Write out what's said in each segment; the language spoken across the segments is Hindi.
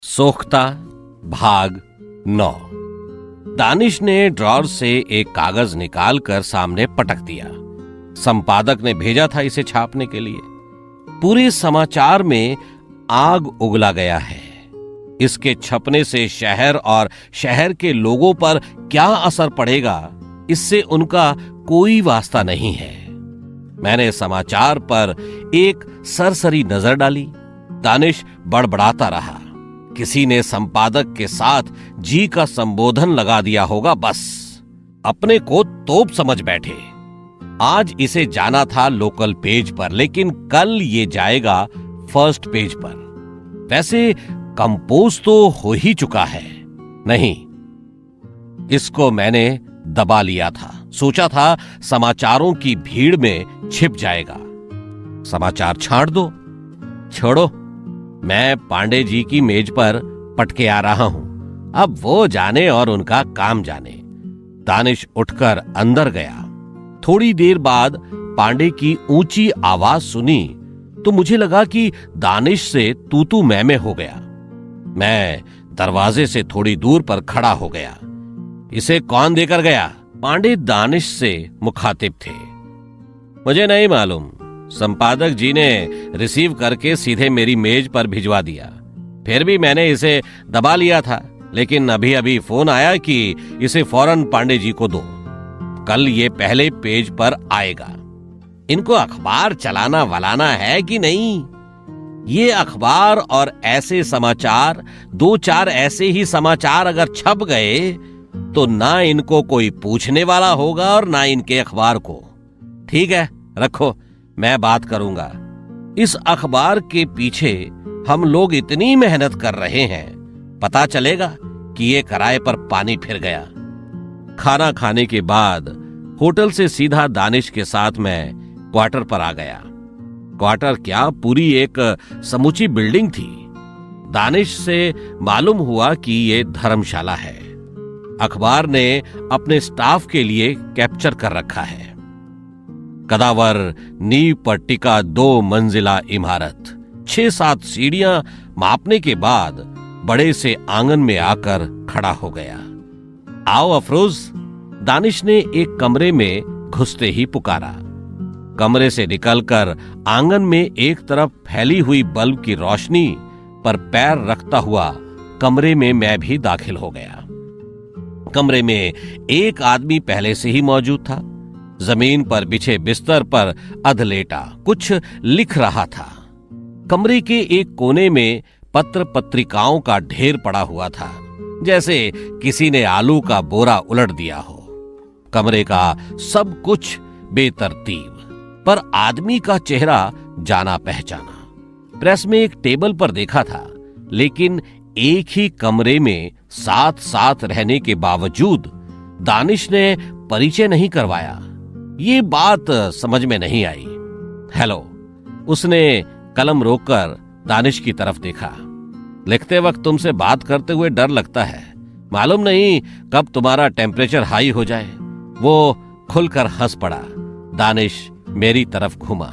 सोख्ता भाग 9। दानिश ने ड्रॉर से एक कागज निकालकर सामने पटक दिया। संपादक ने भेजा था इसे छापने के लिए। पूरे समाचार में आग उगला गया है। इसके छपने से शहर और शहर के लोगों पर क्या असर पड़ेगा, इससे उनका कोई वास्ता नहीं है। मैंने समाचार पर एक सरसरी नजर डाली। दानिश बड़बड़ाता रहा। किसी ने संपादक के साथ जी का संबोधन लगा दिया होगा। बस अपने को तोप समझ बैठे। आज इसे जाना था लोकल पेज पर, लेकिन कल ये जाएगा फर्स्ट पेज पर। वैसे कंपोज तो हो ही चुका है। नहीं, इसको मैंने दबा लिया था। सोचा था समाचारों की भीड़ में छिप जाएगा। समाचार छांट दो, छोड़ो, मैं पांडे जी की मेज पर पटके आ रहा हूं। अब वो जाने और उनका काम जाने। दानिश उठकर अंदर गया। थोड़ी देर बाद पांडे की ऊंची आवाज सुनी तो मुझे लगा कि दानिश से तू तू मैं हो गया। मैं दरवाजे से थोड़ी दूर पर खड़ा हो गया। इसे कौन देकर गया? पांडे दानिश से मुखातिब थे। मुझे नहीं मालूम। संपादक जी ने रिसीव करके सीधे मेरी मेज पर भिजवा दिया। फिर भी मैंने इसे दबा लिया था, लेकिन अभी अभी फोन आया कि इसे फौरन पांडे जी को दो। कल ये पहले पेज पर आएगा। इनको अखबार चलाना वलाना है कि नहीं? ये अखबार और ऐसे समाचार, दो चार ऐसे ही समाचार अगर छप गए तो ना इनको कोई पूछने वाला होगा और ना इनके अखबार को। ठीक है, रखो, मैं बात करूंगा। इस अखबार के पीछे हम लोग इतनी मेहनत कर रहे हैं, पता चलेगा कि ये किराए पर पानी फिर गया। खाना खाने के बाद होटल से सीधा दानिश के साथ मैं क्वार्टर पर आ गया। क्वार्टर क्या, पूरी एक समूची बिल्डिंग थी। दानिश से मालूम हुआ कि ये धर्मशाला है। अखबार ने अपने स्टाफ के लिए कैप्चर कर रखा है। कदावर नींव पर टिका 2 मंजिला इमारत। 6-7 सीढ़ियां मापने के बाद बड़े से आंगन में आकर खड़ा हो गया। आओ अफरोज, दानिश ने एक कमरे में घुसते ही पुकारा। कमरे से निकलकर आंगन में एक तरफ फैली हुई बल्ब की रोशनी पर पैर रखता हुआ कमरे में मैं भी दाखिल हो गया। कमरे में एक आदमी पहले से ही मौजूद था। जमीन पर बिछे बिस्तर पर अधलेटा कुछ लिख रहा था। कमरे के एक कोने में पत्र पत्रिकाओं का ढेर पड़ा हुआ था, जैसे किसी ने आलू का बोरा उलट दिया हो। कमरे का सब कुछ बेतरतीब, पर आदमी का चेहरा जाना पहचाना। प्रेस में एक टेबल पर देखा था, लेकिन एक ही कमरे में साथ साथ रहने के बावजूद दानिश ने परिचय नहीं करवाया। ये बात समझ में नहीं आई। हेलो, उसने कलम रोककर दानिश की तरफ देखा। लिखते वक्त तुमसे बात करते हुए डर लगता है। मालूम नहीं कब तुम्हारा टेम्परेचर हाई हो जाए। वो खुलकर हंस पड़ा। दानिश मेरी तरफ घूमा।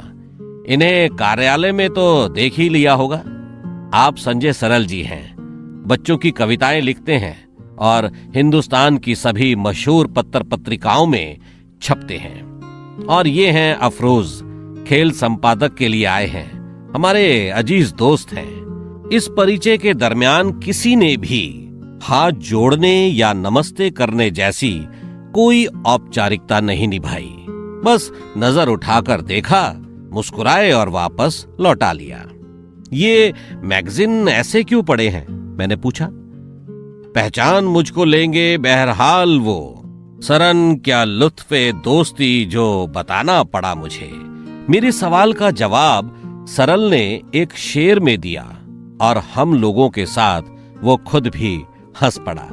इन्हें कार्यालय में तो देख ही लिया होगा। आप संजय सरल जी हैं। बच्चों की कविताएं लिखते हैं और हिंदुस्तान की सभी मशहूर पत्र पत्रिकाओं में छपते हैं। और ये हैं अफरोज, खेल संपादक के लिए आए हैं। हमारे अजीज दोस्त हैं। इस परिचय के दरमियान किसी ने भी हाथ जोड़ने या नमस्ते करने जैसी कोई औपचारिकता नहीं निभाई। बस नजर उठाकर देखा, मुस्कुराए और वापस लौटा लिया। ये मैगजीन ऐसे क्यों पड़े हैं? मैंने पूछा। पहचान मुझको लेंगे बहरहाल वो सरन, क्या लुत्फे दोस्ती जो बताना पड़ा मुझे। मेरे सवाल का जवाब सरल ने एक शेर में दिया और हम लोगों के साथ वो खुद भी हंस पड़ा।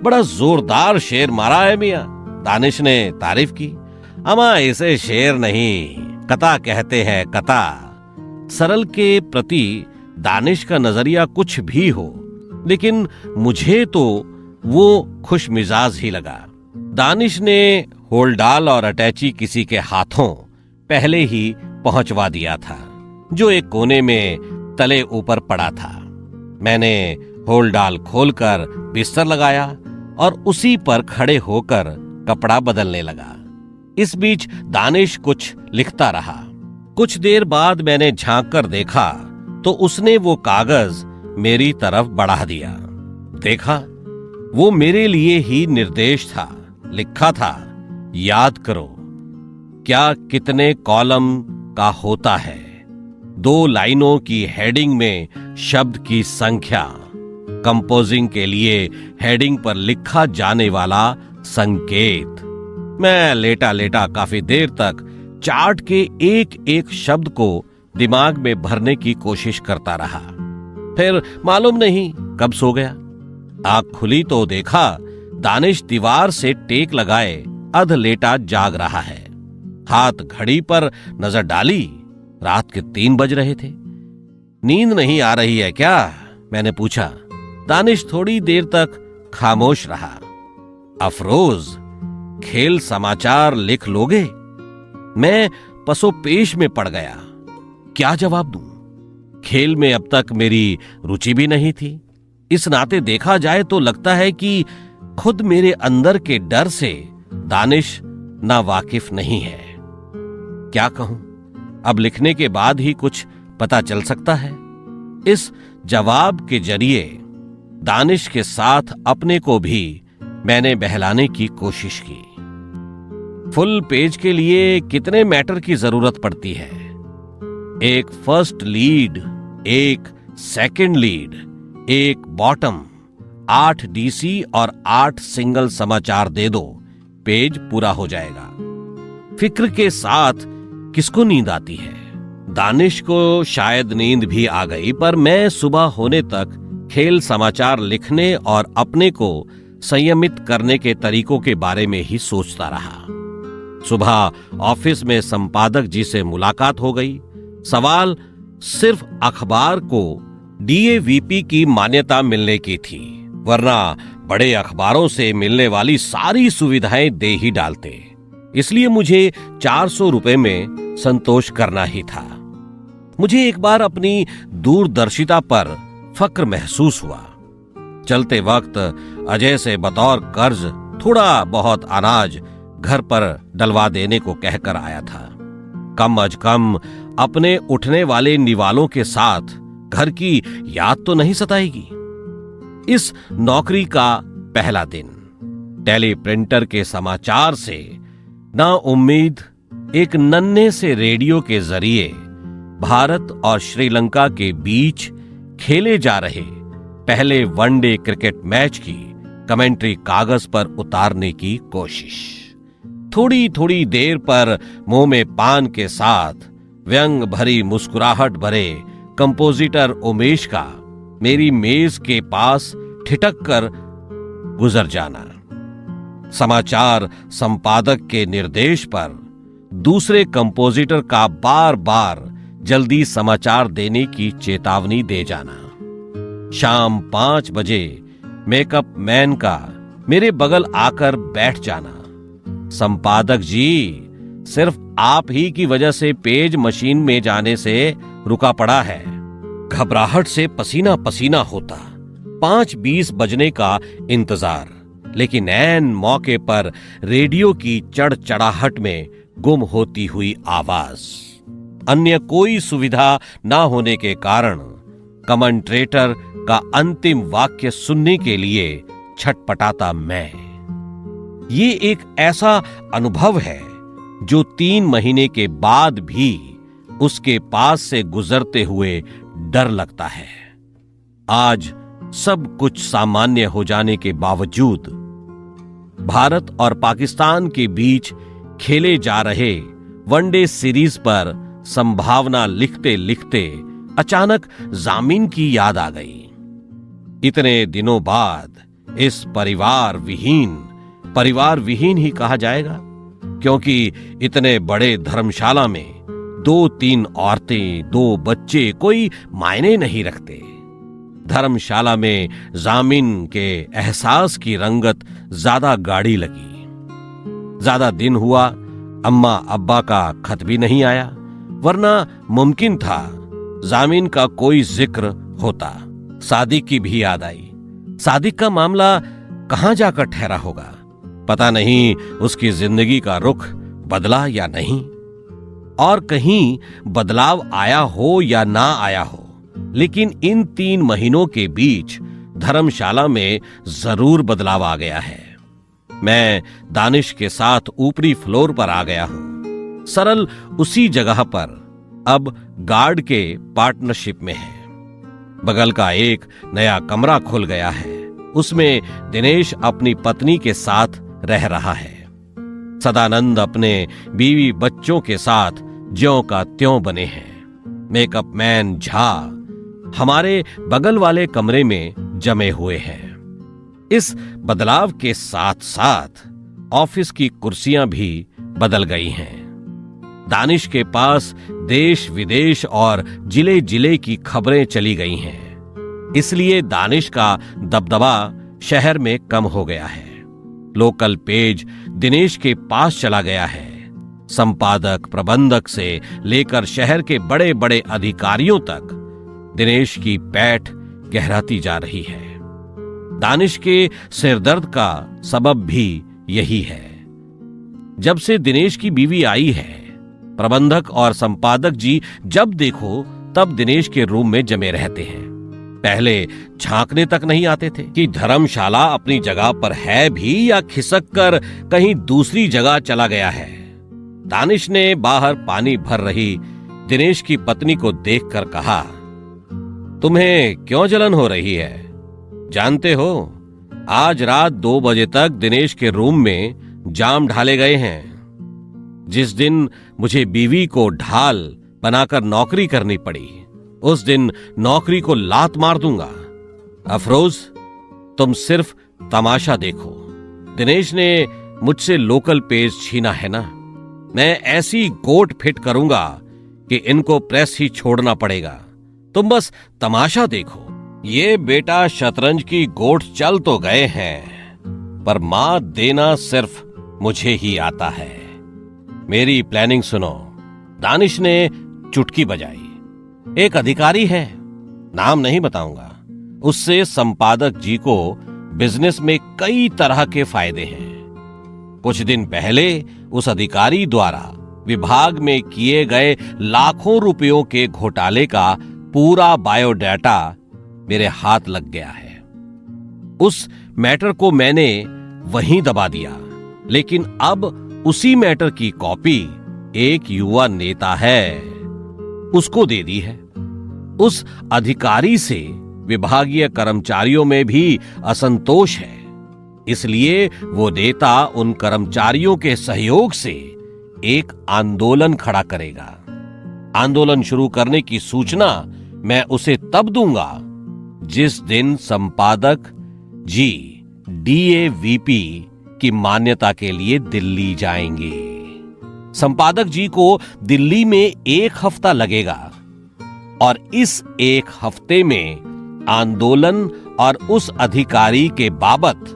बड़ा जोरदार शेर मारा है मियां, दानिश ने तारीफ की। अमा इसे शेर नहीं, कता कहते हैं, कता। सरल के प्रति दानिश का नजरिया कुछ भी हो, लेकिन मुझे तो वो खुश मिजाज ही लगा। दानिश ने होल्डाल और अटैची किसी के हाथों पहले ही पहुंचवा दिया था, जो एक कोने में तले ऊपर पड़ा था। मैंने होलडाल खोलकर बिस्तर लगाया और उसी पर खड़े होकर कपड़ा बदलने लगा। इस बीच दानिश कुछ लिखता रहा। कुछ देर बाद मैंने झांक कर देखा तो उसने वो कागज मेरी तरफ बढ़ा दिया। देखा, वो मेरे लिए ही निर्देश था। लिखा था, याद करो क्या कितने कॉलम का होता है, 2 लाइनों की हेडिंग में शब्द की संख्या, कंपोजिंग के लिए हेडिंग पर लिखा जाने वाला संकेत। मैं लेटा लेटा काफी देर तक चार्ट के एक एक शब्द को दिमाग में भरने की कोशिश करता रहा। फिर मालूम नहीं कब सो गया। आंख खुली तो देखा दानिश दीवार से टेक लगाए अध लेटा जाग रहा है। हाथ घड़ी पर नजर डाली, रात के 3 बज रहे थे। नींद नहीं आ रही है क्या? मैंने पूछा। दानिश थोड़ी देर तक खामोश रहा। अफरोज, खेल समाचार लिख लोगे? मैं पसोपेश में पड़ गया। क्या जवाब दूं? खेल में अब तक मेरी रुचि भी नहीं थी। इस नाते देखा जाए तो लगता है कि खुद मेरे अंदर के डर से दानिश नावाकिफ नहीं है। क्या कहूं? अब लिखने के बाद ही कुछ पता चल सकता है। इस जवाब के जरिए दानिश के साथ अपने को भी मैंने बहलाने की कोशिश की। फुल पेज के लिए कितने मैटर की जरूरत पड़ती है? एक फर्स्ट लीड, एक सेकंड लीड, एक बॉटम, 8 डीसी और 8 सिंगल समाचार दे दो, पेज पूरा हो जाएगा। फिक्र के साथ किसको नींद आती है? दानिश को शायद नींद भी आ गई, पर मैं सुबह होने तक खेल समाचार लिखने और अपने को संयमित करने के तरीकों के बारे में ही सोचता रहा। सुबह ऑफिस में संपादक जी से मुलाकात हो गई। सवाल सिर्फ अखबार को डीएवीपी की मान्यता मिलने की थी, वरना बड़े अखबारों से मिलने वाली सारी सुविधाएं दे ही डालते। इसलिए मुझे 400 रुपए में संतोष करना ही था। मुझे एक बार अपनी दूरदर्शिता पर फक्र महसूस हुआ। चलते वक्त अजय से बतौर कर्ज थोड़ा बहुत अनाज घर पर डलवा देने को कहकर आया था। कम अज कम अपने उठने वाले निवालों के साथ घर की याद तो नहीं सताएगी। इस नौकरी का पहला दिन टेलीप्रिंटर के समाचार से ना उम्मीद एक नन्हे से रेडियो के जरिए भारत और श्रीलंका के बीच खेले जा रहे पहले वनडे क्रिकेट मैच की कमेंट्री कागज पर उतारने की कोशिश। थोड़ी थोड़ी देर पर मुंह में पान के साथ व्यंग भरी मुस्कुराहट भरे कंपोजिटर उमेश का मेरी मेज के पास ठिठक कर गुजर जाना। समाचार संपादक के निर्देश पर दूसरे कंपोजिटर का बार बार जल्दी समाचार देने की चेतावनी दे जाना। शाम 5 बजे मेकअप मैन का मेरे बगल आकर बैठ जाना। संपादक जी, सिर्फ आप ही की वजह से पेज मशीन में जाने से रुका पड़ा है। घबराहट से पसीना पसीना होता। 5:20 बजने का इंतजार, लेकिन ऐन मौके पर रेडियो की चढ़चढ़ाहट में गुम होती हुई आवाज। अन्य कोई सुविधा ना होने के कारण कमेंट्रेटर का अंतिम वाक्य सुनने के लिए छटपटाता मैं। ये एक ऐसा अनुभव है जो 3 महीने के बाद भी उसके पास से गुजरते हुए डर लगता है। आज सब कुछ सामान्य हो जाने के बावजूद भारत और पाकिस्तान के बीच खेले जा रहे वनडे सीरीज पर संभावना लिखते लिखते अचानक जामीन की याद आ गई। इतने दिनों बाद इस परिवार विहीन ही कहा जाएगा, क्योंकि इतने बड़े धर्मशाला में 2-3 औरतें, 2 बच्चे कोई मायने नहीं रखते। धर्मशाला में जामीन के एहसास की रंगत ज्यादा गाढ़ी लगी। ज्यादा दिन हुआ अम्मा अब्बा का खत भी नहीं आया, वरना मुमकिन था जामीन का कोई जिक्र होता। सादिक की भी याद आई। सादिक का मामला कहां जाकर ठहरा होगा, पता नहीं उसकी जिंदगी का रुख बदला या नहीं, और कहीं बदलाव आया हो या ना आया हो, लेकिन इन 3 महीनों के बीच धर्मशाला में जरूर बदलाव आ गया है। मैं दानिश के साथ ऊपरी फ्लोर पर आ गया हूं। सरल उसी जगह पर अब गार्ड के पार्टनरशिप में है। बगल का एक नया कमरा खुल गया है, उसमें दिनेश अपनी पत्नी के साथ रह रहा है। सदानंद अपने बीवी बच्चों के साथ ज्यों का त्यों बने हैं। मेकअप मैन झा हमारे बगल वाले कमरे में जमे हुए हैं। इस बदलाव के साथ साथ ऑफिस की कुर्सियां भी बदल गई हैं। दानिश के पास देश विदेश और जिले जिले की खबरें चली गई हैं, इसलिए दानिश का दबदबा शहर में कम हो गया है। लोकल पेज दिनेश के पास चला गया है। संपादक प्रबंधक से लेकर शहर के बड़े बड़े अधिकारियों तक दिनेश की पैठ गहराती जा रही है। दानिश के सिरदर्द का सबब भी यही है। जब से दिनेश की बीवी आई है, प्रबंधक और संपादक जी जब देखो तब दिनेश के रूम में जमे रहते हैं। पहले झांकने तक नहीं आते थे कि धर्मशाला अपनी जगह पर है भी या खिसक कर कहीं दूसरी जगह चला गया है। दानिश ने बाहर पानी भर रही दिनेश की पत्नी को देखकर कहा, तुम्हें क्यों जलन हो रही है? जानते हो, आज रात 2 बजे तक दिनेश के रूम में जाम ढाले गए हैं। जिस दिन मुझे बीवी को ढाल बनाकर नौकरी करनी पड़ी, उस दिन नौकरी को लात मार दूंगा। अफरोज, तुम सिर्फ तमाशा देखो। दिनेश ने मुझसे लोकल पेज छीना है ना, मैं ऐसी गोट फिट करूंगा कि इनको प्रेस ही छोड़ना पड़ेगा। तुम बस तमाशा देखो। ये बेटा शतरंज की गोट चल तो गए हैं, पर मात देना सिर्फ मुझे ही आता है। मेरी प्लानिंग सुनो। दानिश ने चुटकी बजाई। एक अधिकारी है, नाम नहीं बताऊंगा, उससे संपादक जी को बिजनेस में कई तरह के फायदे हैं। कुछ दिन पहले उस अधिकारी द्वारा विभाग में किए गए लाखों रुपयों के घोटाले का पूरा बायोडाटा मेरे हाथ लग गया है। उस मैटर को मैंने वहीं दबा दिया, लेकिन अब उसी मैटर की कॉपी एक युवा नेता है, उसको दे दी है। उस अधिकारी से विभागीय कर्मचारियों में भी असंतोष है, इसलिए वो नेता उन कर्मचारियों के सहयोग से एक आंदोलन खड़ा करेगा। आंदोलन शुरू करने की सूचना मैं उसे तब दूंगा जिस दिन संपादक जी DAVP की मान्यता के लिए दिल्ली जाएंगे। संपादक जी को दिल्ली में 1 हफ्ता लगेगा और इस 1 हफ्ते में आंदोलन और उस अधिकारी के बाबत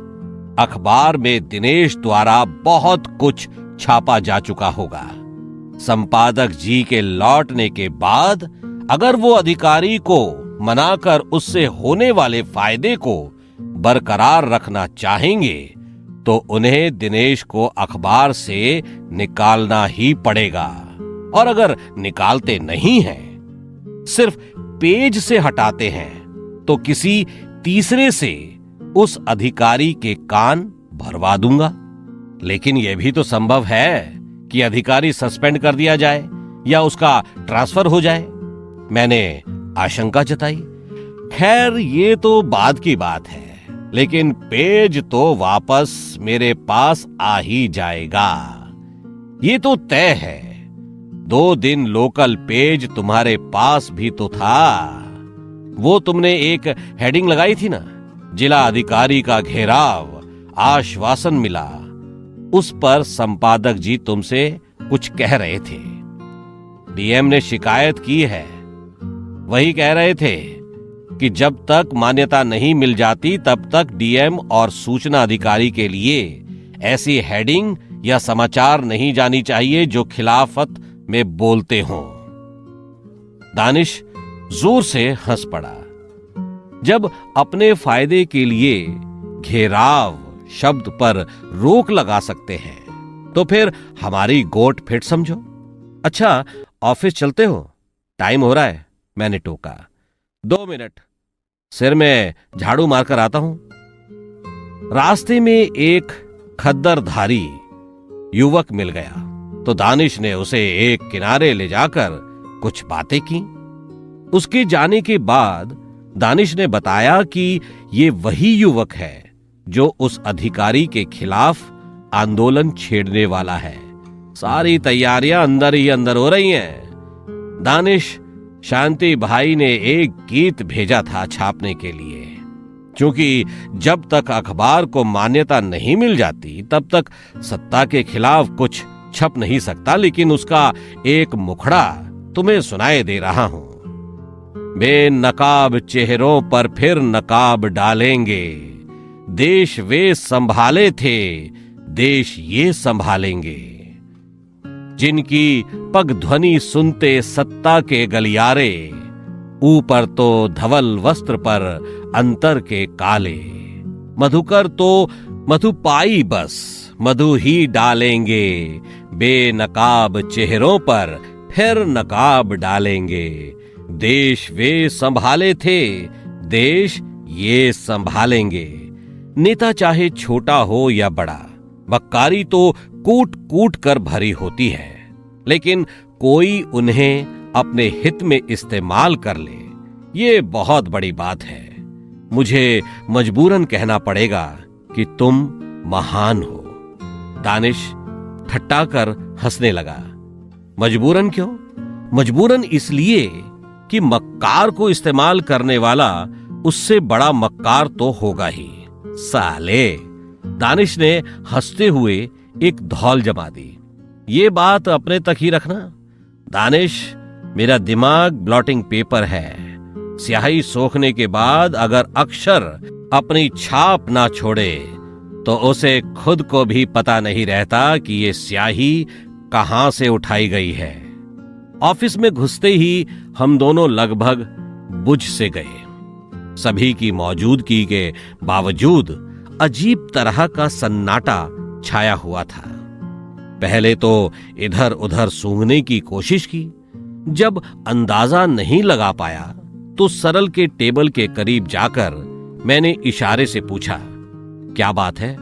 अखबार में दिनेश द्वारा बहुत कुछ छापा जा चुका होगा। संपादक जी के लौटने के बाद अगर वो अधिकारी को मनाकर उससे होने वाले फायदे को बरकरार रखना चाहेंगे तो उन्हें दिनेश को अखबार से निकालना ही पड़ेगा। और अगर निकालते नहीं हैं, सिर्फ पेज से हटाते हैं, तो किसी तीसरे से उस अधिकारी के कान भरवा दूंगा। लेकिन यह भी तो संभव है कि अधिकारी सस्पेंड कर दिया जाए या उसका ट्रांसफर हो जाए। मैंने आशंका जताई। खैर, ये तो बाद की बात है, लेकिन पेज तो वापस मेरे पास आ ही जाएगा, ये तो तय है। 2 दिन लोकल पेज तुम्हारे पास भी तो था। वो तुमने एक हेडिंग लगाई थी ना, जिला अधिकारी का घेराव, आश्वासन मिला। उस पर संपादक जी तुमसे कुछ कह रहे थे। DM ने शिकायत की है। वही कह रहे थे कि जब तक मान्यता नहीं मिल जाती तब तक DM और सूचना अधिकारी के लिए ऐसी हेडिंग या समाचार नहीं जानी चाहिए जो खिलाफत में बोलते हों। दानिश जोर से हंस पड़ा। जब अपने फायदे के लिए घेराव शब्द पर रोक लगा सकते हैं तो फिर हमारी गोट फिट समझो। अच्छा, ऑफिस चलते हो? टाइम हो रहा है, मैंने टोका। 2 मिनट, सिर में झाड़ू मारकर आता हूं। रास्ते में एक खद्दरधारी युवक मिल गया तो दानिश ने उसे एक किनारे ले जाकर कुछ बातें की। उसके जाने के बाद दानिश ने बताया कि ये वही युवक है जो उस अधिकारी के खिलाफ आंदोलन छेड़ने वाला है। सारी तैयारियां अंदर ही अंदर हो रही हैं। दानिश शांति भाई ने एक गीत भेजा था छापने के लिए, क्योंकि जब तक अखबार को मान्यता नहीं मिल जाती तब तक सत्ता के खिलाफ कुछ छप नहीं सकता। लेकिन उसका एक मुखड़ा तुम्हें सुनाए दे रहा हूं। बेनकाब चेहरों पर फिर नकाब डालेंगे, देश वे संभाले थे, देश ये संभालेंगे। जिनकी पग ध्वनि सुनते सत्ता के गलियारे, ऊपर तो धवल वस्त्र पर अंतर के काले। मधुकर तो मधुपाई बस मधु ही डालेंगे, बेनकाब चेहरों पर फिर नकाब डालेंगे। देश वे संभाले थे, देश ये संभालेंगे। नेता चाहे छोटा हो या बड़ा, मक्कारी तो कूट कूट कर भरी होती है, लेकिन कोई उन्हें अपने हित में इस्तेमाल कर ले, ये बहुत बड़ी बात है। मुझे मजबूरन कहना पड़ेगा कि तुम महान हो। दानिश ठट्टा कर हंसने लगा। मजबूरन क्यों? मजबूरन इसलिए कि मक्कार को इस्तेमाल करने वाला उससे बड़ा मक्कार तो होगा ही। साले, दानिश ने हंसते हुए एक धौल जमा दी। ये बात अपने तक ही रखना। दानिश, मेरा दिमाग ब्लॉटिंग पेपर है। स्याही सोखने के बाद अगर अक्षर अपनी छाप ना छोड़े तो उसे खुद को भी पता नहीं रहता कि ये स्याही कहां से उठाई गई है। ऑफिस में घुसते ही हम दोनों लगभग बुझ से गए। सभी की मौजूदगी के बावजूद अजीब तरह का सन्नाटा छाया हुआ था। पहले तो इधर उधर सूंघने की कोशिश की। जब अंदाजा नहीं लगा पाया तो सरल के टेबल के करीब जाकर मैंने इशारे से पूछा, क्या बात है?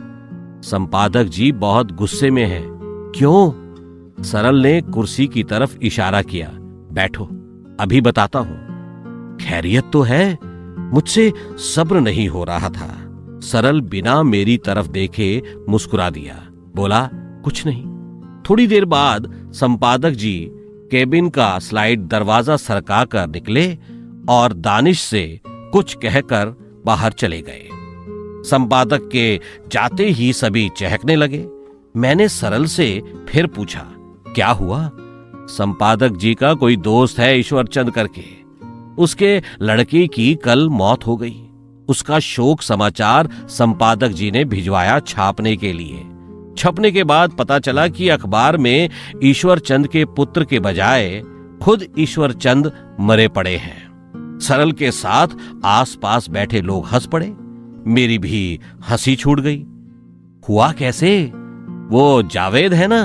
संपादक जी बहुत गुस्से में हैं। क्यों? सरल ने कुर्सी की तरफ इशारा किया। बैठो, अभी बताता हूं। खैरियत तो है? मुझसे सब्र नहीं हो रहा था। सरल बिना मेरी तरफ देखे मुस्कुरा दिया। बोला, कुछ नहीं। थोड़ी देर बाद संपादक जी केबिन का स्लाइड दरवाजा सरकाकर निकले और दानिश से कुछ कहकर बाहर चले गए। संपादक के जाते ही सभी चहकने लगे। मैंने सरल से फिर पूछा, क्या हुआ? संपादक जी का कोई दोस्त है ईश्वरचंद करके, उसके लड़के की कल मौत हो गई। उसका शोक समाचार संपादक जी ने भिजवाया छापने के लिए। छपने के बाद पता चला कि अखबार में ईश्वरचंद के पुत्र के बजाय खुद ईश्वरचंद मरे पड़े हैं। सरल के साथ आसपास बैठे लोग हंस पड़े। मेरी भी हंसी छूट गई। हुआ कैसे? वो जावेद है ना,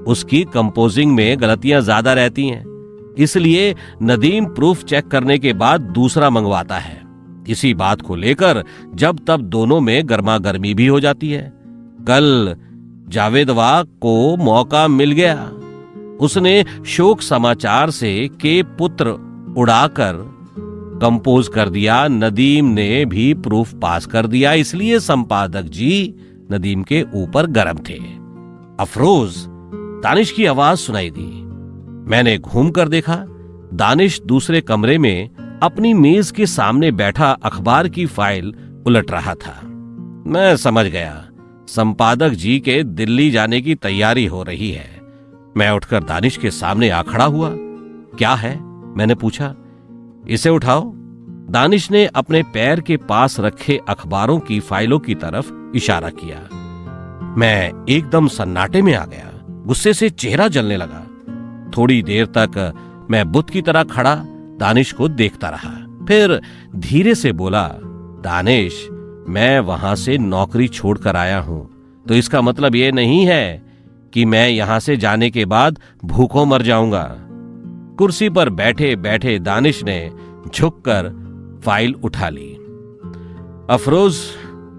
उसकी कंपोजिंग में गलतियां ज्यादा रहती हैं, इसलिए नदीम प्रूफ चेक करने के बाद दूसरा मंगवाता है। इसी बात को लेकर जब तब दोनों में गर्मा गर्मी भी हो जाती है। कल जावेदवा को मौका मिल गया। उसने शोक समाचार से के पुत्र उड़ाकर कंपोज कर दिया। नदीम ने भी प्रूफ पास कर दिया, इसलिए संपादक जी नदीम के ऊपर गर्म थे। अफरोज, दानिश की आवाज सुनाई दी। मैंने घूम कर देखा। दानिश दूसरे कमरे में अपनी मेज के सामने बैठा अखबार की फाइल उलट रहा था। मैं समझ गया, संपादक जी के दिल्ली जाने की तैयारी हो रही है। मैं उठकर दानिश के सामने आ खड़ा हुआ। क्या है? मैंने पूछा। इसे उठाओ। दानिश ने अपने पैर के पास रखे अखबारों की फाइलों की तरफ इशारा किया। मैं एकदम सन्नाटे में आ गया। गुस्से से चेहरा जलने लगा। थोड़ी देर तक मैं बुत की तरह खड़ा दानिश को देखता रहा। फिर धीरे से बोला, दानिश, मैं वहां से नौकरी छोड़कर आया हूं, तो इसका मतलब यह नहीं है कि मैं यहां से जाने के बाद भूखों मर जाऊंगा। कुर्सी पर बैठे बैठे दानिश ने झुककर फाइल उठा ली। अफरोज,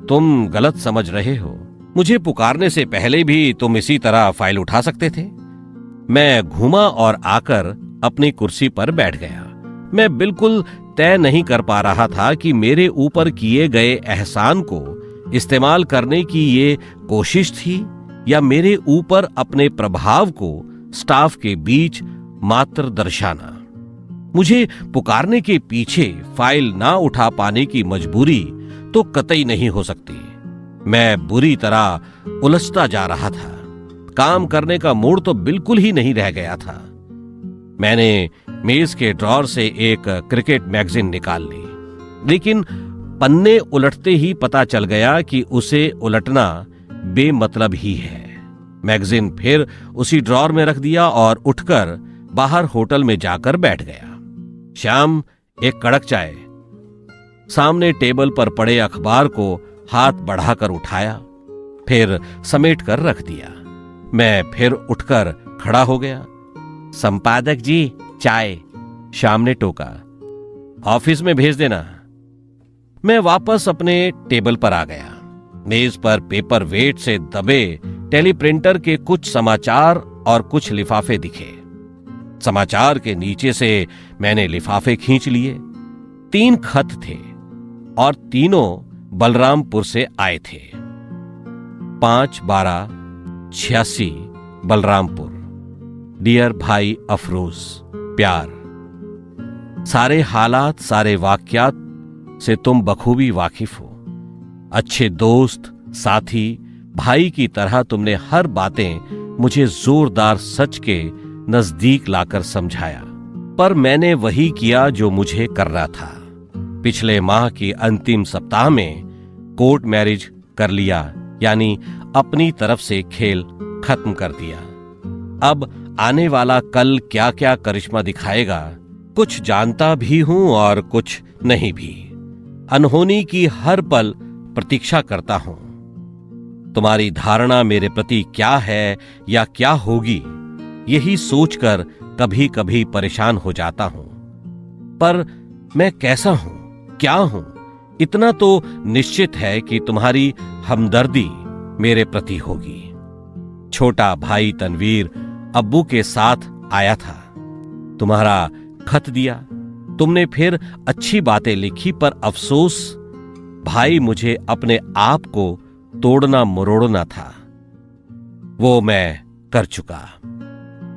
तुम गलत समझ रहे हो। मुझे पुकारने से पहले भी तुम इसी तरह फाइल उठा सकते थे। मैं घूमा और आकर अपनी कुर्सी पर बैठ गया। मैं बिल्कुल तय नहीं कर पा रहा था कि मेरे ऊपर किए गए एहसान को इस्तेमाल करने की ये कोशिश थी या मेरे ऊपर अपने प्रभाव को स्टाफ के बीच मात्र दर्शाना। मुझे पुकारने के पीछे फाइल ना उठा पाने की मजबूरी तो कतई नहीं हो सकती। मैं बुरी तरह उलझता जा रहा था। काम करने का मूड तो बिल्कुल ही नहीं रह गया था। मैंने मेज के ड्रॉर से एक क्रिकेट मैगजीन निकाल ली, लेकिन पन्ने उलटते ही पता चल गया कि उसे उलटना बेमतलब ही है। मैगजीन फिर उसी ड्रॉर में रख दिया और उठकर बाहर होटल में जाकर बैठ गया। श्याम, एक कड़क चाय। सामने टेबल पर पड़े अखबार को हाथ बढ़ाकर उठाया, फिर समेट कर रख दिया। मैं फिर उठकर खड़ा हो गया। संपादक जी, चाय, श्याम ने टोका। ऑफिस में भेज देना। मैं वापस अपने टेबल पर आ गया। मेज पर पेपर वेट से दबे टेलीप्रिंटर के कुछ समाचार और कुछ लिफाफे दिखे। समाचार के नीचे से मैंने लिफाफे खींच लिए। 3 खत थे और तीनों बलरामपुर से आए थे। 5/12/86 बलरामपुर। डियर भाई अफरोज, प्यार। सारे हालात, सारे वाकयात से तुम बखूबी वाकिफ हो। अच्छे दोस्त, साथी, भाई की तरह तुमने हर बातें मुझे जोरदार सच के नजदीक लाकर समझाया, पर मैंने वही किया जो मुझे करना था। पिछले माह की अंतिम सप्ताह में कोर्ट मैरिज कर लिया, यानी अपनी तरफ से खेल खत्म कर दिया। अब आने वाला कल क्या क्या करिश्मा दिखाएगा, कुछ जानता भी हूं और कुछ नहीं भी। अनहोनी की हर पल प्रतीक्षा करता हूं। तुम्हारी धारणा मेरे प्रति क्या है या क्या होगी, यही सोचकर कभी कभी परेशान हो जाता हूं। पर मैं कैसा हूं, क्या हूं, इतना तो निश्चित है कि तुम्हारी हमदर्दी मेरे प्रति होगी। छोटा भाई तनवीर अब्बू के साथ आया था। तुम्हारा खत दिया। तुमने फिर अच्छी बातें लिखी, पर अफसोस भाई, मुझे अपने आप को तोड़ना मरोड़ना था। वो मैं कर चुका।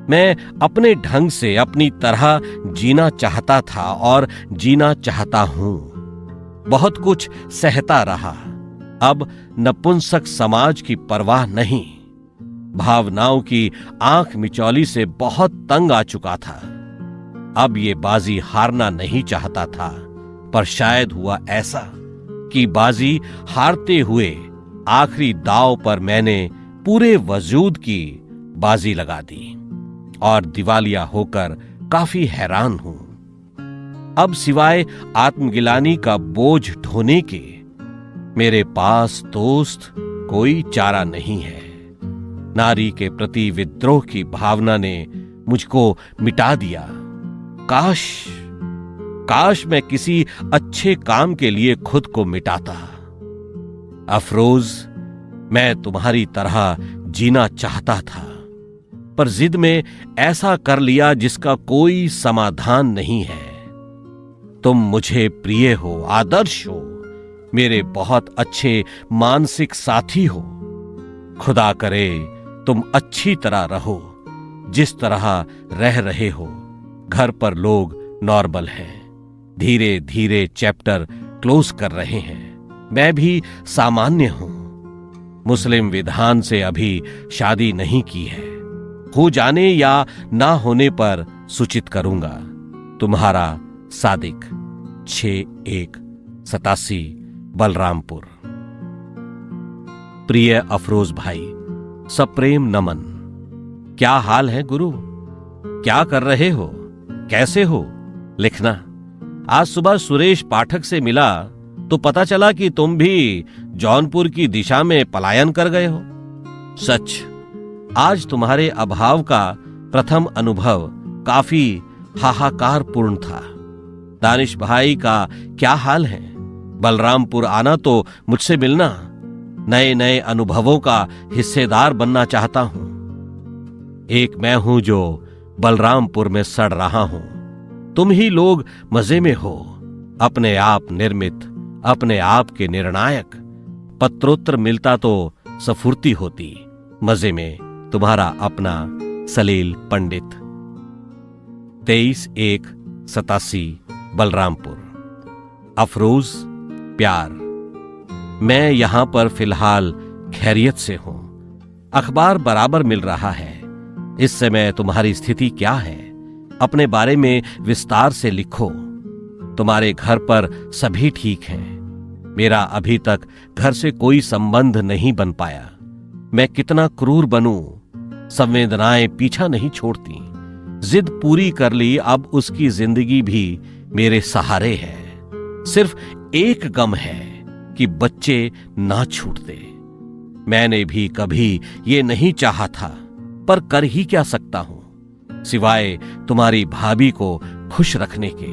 मैं अपने ढंग से अपनी तरह जीना चाहता था और जीना चाहता हूं। बहुत कुछ सहता रहा। अब नपुंसक समाज की परवाह नहीं। भावनाओं की आंख मिचौली से बहुत तंग आ चुका था। अब ये बाजी हारना नहीं चाहता था, पर शायद हुआ ऐसा कि बाजी हारते हुए आखिरी दांव पर मैंने पूरे वजूद की बाजी लगा दी और दिवालिया होकर काफी हैरान हूं। अब सिवाय आत्मगिलानी का बोझ ढोने के मेरे पास दोस्त कोई चारा नहीं है। नारी के प्रति विद्रोह की भावना ने मुझको मिटा दिया। काश मैं किसी अच्छे काम के लिए खुद को मिटाता। अफरोज, मैं तुम्हारी तरह जीना चाहता था, पर जिद में ऐसा कर लिया जिसका कोई समाधान नहीं है। तुम मुझे प्रिय हो, आदर्श हो, मेरे बहुत अच्छे मानसिक साथी हो। खुदा करे तुम अच्छी तरह रहो, जिस तरह रह रहे हो। घर पर लोग नॉर्मल हैं, धीरे धीरे चैप्टर क्लोज कर रहे हैं। मैं भी सामान्य हूं। मुस्लिम विधान से अभी शादी नहीं की है। हो जाने या ना होने पर सूचित करूंगा। तुम्हारा सादिक, 6/1/87 बलरामपुर। प्रिय अफरोज भाई, सप्रेम नमन। क्या हाल है गुरु? क्या कर रहे हो? कैसे हो? लिखना। आज सुबह सुरेश पाठक से मिला तो पता चला कि तुम भी जौनपुर की दिशा में पलायन कर गए हो। सच, आज तुम्हारे अभाव का प्रथम अनुभव काफी हाहाकारपूर्ण था। दानिश भाई का क्या हाल है? बलरामपुर आना तो मुझसे मिलना। नए नए अनुभवों का हिस्सेदार बनना चाहता हूं। एक मैं हूं जो बलरामपुर में सड़ रहा हूं। तुम ही लोग मजे में हो, अपने आप निर्मित, अपने आप के निर्णायक। पत्रोत्तर मिलता तो सफुर्ती होती। मजे में तुम्हारा अपना सलील पंडित। 23/1/87 बलरामपुर। अफरोज, प्यार। मैं यहां पर फिलहाल खैरियत से हूं। अखबार बराबर मिल रहा है। इस समय तुम्हारी स्थिति क्या है? अपने बारे में विस्तार से लिखो। तुम्हारे घर पर सभी ठीक हैं। मेरा अभी तक घर से कोई संबंध नहीं बन पाया। मैं कितना क्रूर बनूं, संवेदनाएं पीछा नहीं छोड़ती। जिद पूरी कर ली, अब उसकी जिंदगी भी मेरे सहारे है। सिर्फ एक गम है कि बच्चे ना छूटते। मैंने भी कभी ये नहीं चाहा था, पर कर ही क्या सकता हूं सिवाय तुम्हारी भाभी को खुश रखने के।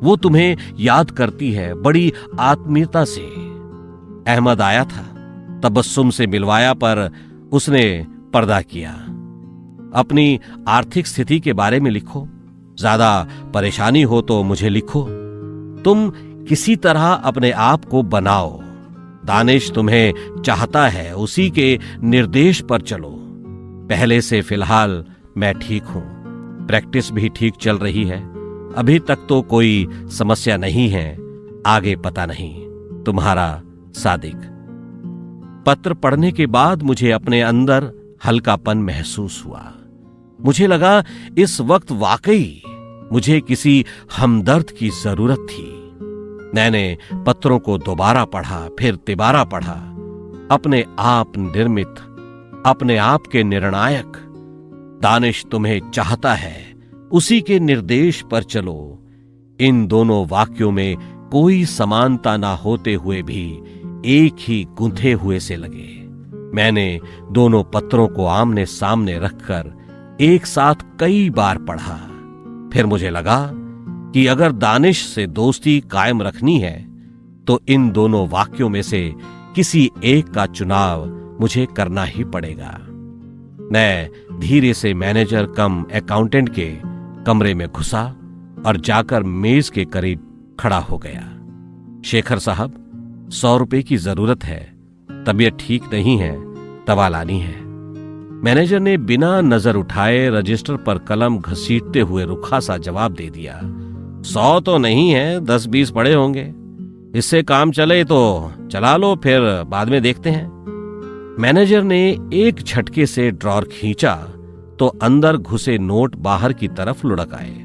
वो तुम्हें याद करती है बड़ी आत्मीयता से। अहमद आया था, तबस्सुम से मिलवाया, पर उसने पर्दा किया। अपनी आर्थिक स्थिति के बारे में लिखो। ज्यादा परेशानी हो तो मुझे लिखो। तुम किसी तरह अपने आप को बनाओ। दानिश तुम्हें चाहता है, उसी के निर्देश पर चलो। पहले से फिलहाल मैं ठीक हूं। प्रैक्टिस भी ठीक चल रही है। अभी तक तो कोई समस्या नहीं है, आगे पता नहीं। तुम्हारा सादिक। पत्र पढ़ने के बाद मुझे अपने अंदर हल्कापन महसूस हुआ। मुझे लगा इस वक्त वाकई मुझे किसी हमदर्द की जरूरत थी। मैंने पत्रों को दोबारा पढ़ा, फिर तिबारा पढ़ा। अपने आप निर्मित, अपने आप के निर्णायक। दानिश तुम्हें चाहता है, उसी के निर्देश पर चलो। इन दोनों वाक्यों में कोई समानता ना होते हुए भी एक ही गुंथे हुए से लगे। मैंने दोनों पत्रों को आमने सामने रखकर एक साथ कई बार पढ़ा। फिर मुझे लगा कि अगर दानिश से दोस्ती कायम रखनी है तो इन दोनों वाक्यों में से किसी एक का चुनाव मुझे करना ही पड़ेगा। मैं धीरे से मैनेजर कम अकाउंटेंट के कमरे में घुसा और जाकर मेज के करीब खड़ा हो गया। शेखर साहब, 100 रुपए की जरूरत है। तबीयत ठीक नहीं है, दवा लानी है। मैनेजर ने बिना नजर उठाए रजिस्टर पर कलम घसीटते हुए रुखा सा जवाब दे दिया। 100 तो नहीं है, 10-20 पड़े होंगे। इससे काम चले तो चला लो, फिर बाद में देखते हैं। मैनेजर ने एक झटके से ड्रॉर खींचा तो अंदर घुसे नोट बाहर की तरफ लुढ़क आए।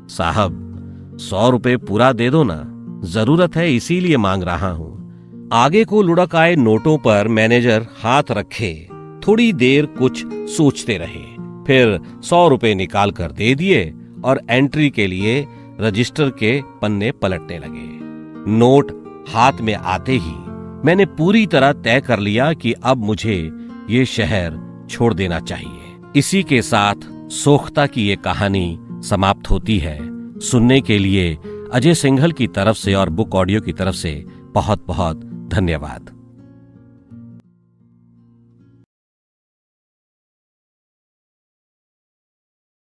साहब, 100 रुपए पूरा दे दो ना, जरूरत है इसीलिए मांग रहा हूं। आगे को लुढ़क आए नोटों पर मैनेजर हाथ रखे थोड़ी देर कुछ सोचते रहे, फिर 100 रुपए निकाल कर दे दिए और एंट्री के लिए रजिस्टर के पन्ने पलटने लगे। नोट हाथ में आते ही मैंने पूरी तरह तय कर लिया कि अब मुझे ये शहर छोड़ देना चाहिए। इसी के साथ सोख्ता की ये कहानी समाप्त होती है। सुनने के लिए अजय सिंघल की तरफ से और बुक ऑडियो की तरफ से बहुत बहुत धन्यवाद।